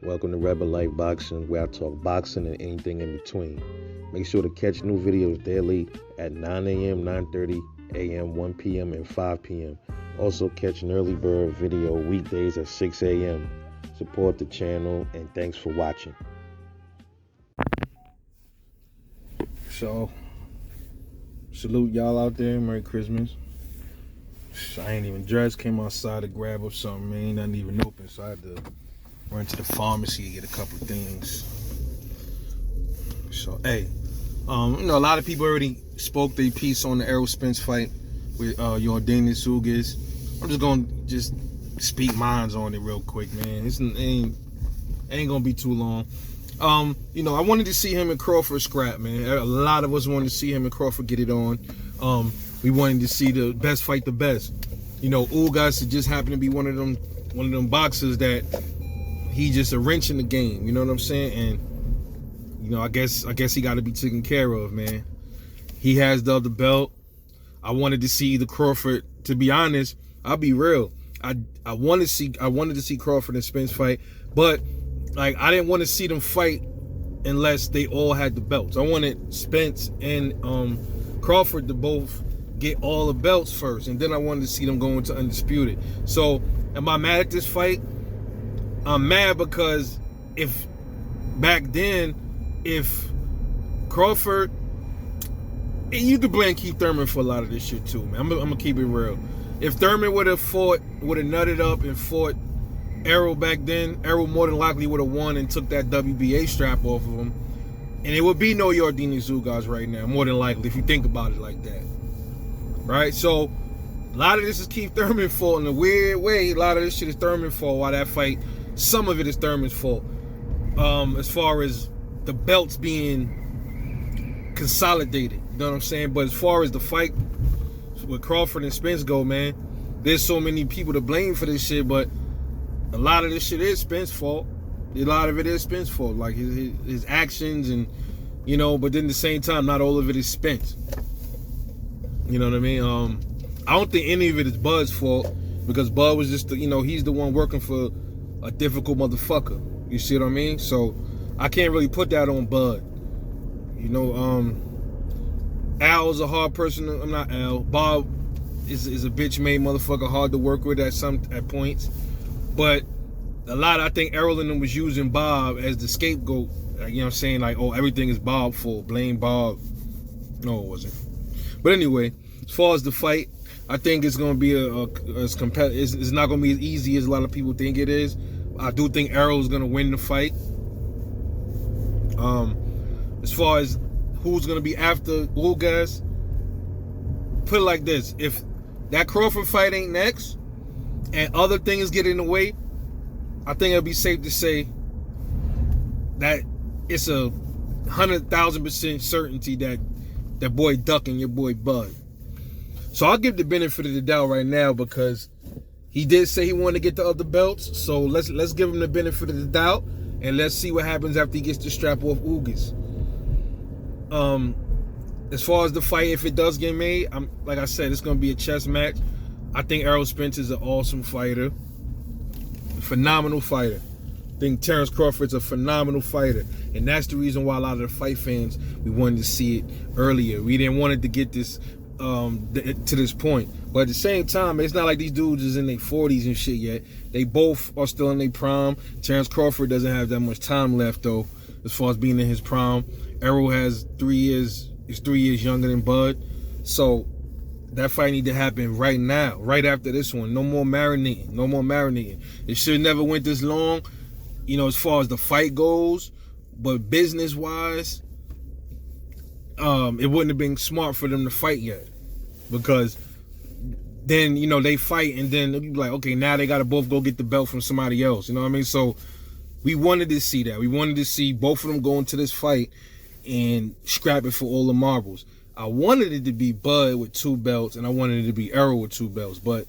Welcome to Rebel Life Boxing, where I talk boxing and anything in between. Make sure to catch new videos daily at 9 a.m., 9:30 a.m., 1 p.m., and 5 p.m. Also catch an early bird video weekdays at 6 a.m. Support the channel, and thanks for watching. So, salute y'all out there. Merry Christmas. I ain't even dressed. Came outside to grab up something. Man, ain't nothing even open, so I had to run to the pharmacy to get a couple of things. So, hey, a lot of people already spoke their piece on the Errol Spence fight with Yordenis, Ugas. I'm just gonna speak minds on it real quick, man. It ain't gonna be too long. I wanted to see him and Crawford scrap, man. A lot of us wanted to see him and Crawford get it on. We wanted to see the best fight the best. Ugas just happened to be one of them boxers that he just a wrench in the game. You know what I'm saying? And I guess he got to be taken care of, man. He has the other belt. I wanted to see the Crawford. To be honest, I'll be real. I wanted to see Crawford and Spence fight, but I didn't want to see them fight unless they all had the belts. I wanted Spence and Crawford to both get all the belts first, and then I wanted to see them go into Undisputed. So, am I mad at this fight? I'm mad because if Crawford, and you could blame Keith Thurman for a lot of this shit too, man. I'm gonna keep it real. If Thurman would have nutted up and fought Errol back then, Errol more than likely would have won and took that WBA strap off of him. And it would be no Yordenis Ugas right now, more than likely, if you think about it like that. Right? So, a lot of this is Keith Thurman's fault in a weird way. A lot of this shit is Thurman's fault. Why that fight, some of it is Thurman's fault. As far as the belts being consolidated. You know what I'm saying? But as far as the fight with Crawford and Spence go, man, there's so many people to blame for this shit, but a lot of this shit is Spence's fault. A lot of it is Spence's fault, like his actions, and but then at the same time, not all of it is Spence. You know what I mean? I don't think any of it is Bud's fault, because Bud was just he's the one working for a difficult motherfucker. You see what I mean? So I can't really put that on Bud. Al is a hard person. I'm not Al. Bob is a bitch-made motherfucker, hard to work with at points. But I think Errol and them was using Bob as the scapegoat. Saying oh, everything is Bob's fault. Blame Bob. No, it wasn't. But anyway, as far as the fight, I think it's going to be it's not going to be as easy as a lot of people think it is. I do think Errol is going to win the fight. As far as who's going to be after Ugas, put it like this: if that Crawford fight ain't next, and other things get in the way, I think it'll be safe to say that it's a 100,000% certainty that that boy ducking your boy Bud. So I'll give the benefit of the doubt right now, because he did say he wanted to get the other belts. So let's give him the benefit of the doubt, and let's see what happens after he gets the strap off Ugas. As far as the fight, if it does get made, like I said, it's gonna be a chess match. I think Errol Spence is an awesome fighter, phenomenal fighter. I think Terrence Crawford's a phenomenal fighter, and that's the reason why a lot of the fight fans, we wanted to see it earlier. We didn't want it to get this to this point, but at the same time, it's not like these dudes is in their 40s and shit yet. They both are still in their prime. Terrence Crawford doesn't have that much time left though, as far as being in his prime. Errol has 3 years. He's 3 years younger than Bud, so that fight need to happen right now, right after this one. No more marinating. No more marinating. It should never went this long, as far as the fight goes. But business-wise, it wouldn't have been smart for them to fight yet, because then they fight, and then they'll be like, okay, now they got to both go get the belt from somebody else. You know what I mean? So we wanted to see that. We wanted to see both of them go into this fight and scrap it for all the marbles. I wanted it to be Bud with 2 belts, and I wanted it to be Errol with 2 belts, but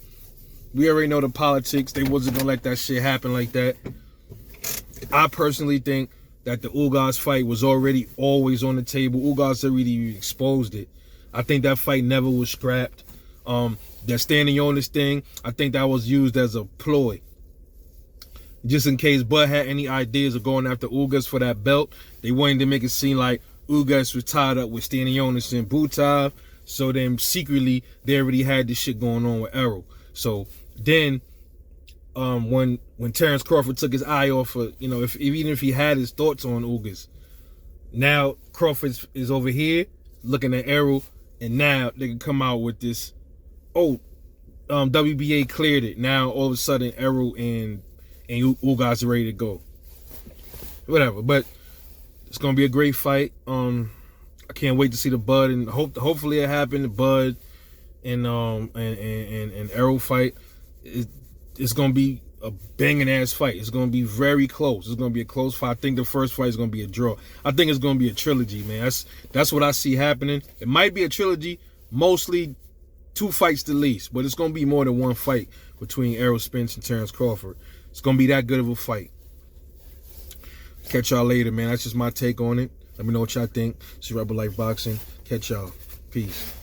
we already know the politics. They wasn't gonna let that shit happen like that. I personally think that the Ugas fight was already always on the table. Ugas already exposed it. I think that fight never was scrapped. That standing on this thing, I think that was used as a ploy. just in case Bud had any ideas of going after Ugas for that belt. They wanted to make it seem like Ugas was tied up with Yordenis and Butav. So then secretly they already had this shit going on with Errol. So then when Terrence Crawford took his eye off of, even if he had his thoughts on Ugas, now Crawford is over here looking at Errol, and now they can come out with this, WBA cleared it. Now all of a sudden Errol and Ugas are ready to go. Whatever, but it's gonna be a great fight. I can't wait to see the Bud, and hopefully it happened. The Bud and Errol fight. It's gonna be a banging ass fight. It's gonna be very close. It's gonna be a close fight. I think the first fight is gonna be a draw. I think it's gonna be a trilogy, man. That's what I see happening. It might be a trilogy, mostly 2 fights the least, but it's gonna be more than 1 fight between Errol Spence and Terrence Crawford. It's gonna be that good of a fight. Catch y'all later, man. That's just my take on it. Let me know what y'all think. It's Rebel Life Boxing. Catch y'all. Peace.